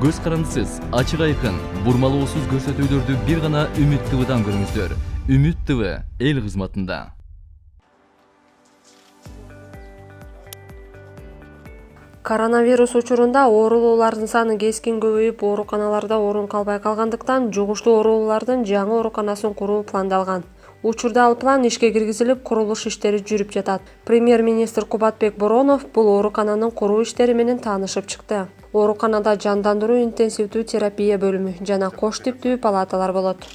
көз карандысыз, ачык айкын, бурмалоосуз көрсөтүүлөрдү бир гана Үмүт ТВдан көрүңүздөр. Үмүт ТВ эл кызматында. Коронавирус учурунда оорулуулардын саны кескин көбөйүп, ооруканаларда орун калбай калгандыктан жугуштуу оорулуулардын жаңы ооруканасын куруу пландалган. Учурда ал план ишке киргизилип, курулуш иштери жүрүп жатат. Премьер-министр Кубатбек Боронов бул оорукананын куруу иштери менен таанышып чыкты. Ооруканада жандандыруу интенсивдүү терапия бөлүмү жана кош типтүү палаталар болот.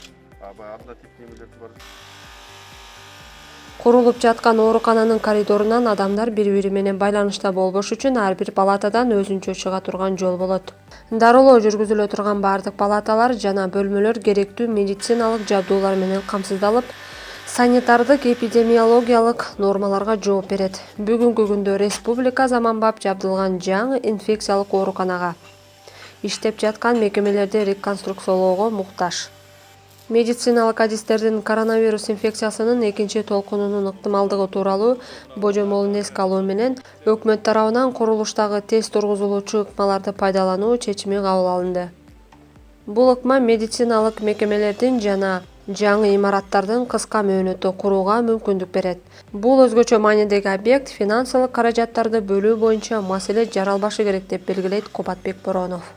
Курулуп жаткан оорукананын коридорунан адамдар бири-бири менен байланышта болбош үчүн ар бир палатадан өзүнчө чыга турган жол болот. Дарылоо жүргүзүлө турган бардык палаталар жана бөлмөлөр керектүү медициналык жабдуулар менен камсыздалып, санитардык эпидемиологиялык нормаларга жооп берет. Бүгүнкү күндө республика заманбап жабдылган жаңы инфекциялык ооруканага иштеп жаткан мекемелерди реконструкциялоого муктаж. Медициналык адистердин коронавирус инфекциясынын экинчи толкунунун ыктымалдыгы тууралуу божомолун эске алуу менен өкмөт тарабынан курулуштагы тез тургузулуучу ыкмаларды пайдалануу чечими кабыл алынды. Бул ыкма медициналык мекемелердин жана жаңы имараттардын кыска мөөнөттө курууга мүмкүндүк берет. Бул өзгөчө маанидеги объект финансылык каражаттарды бөлүү боюнча маселе жаралбашы керек деп белгилейт Кубатбек Боронов.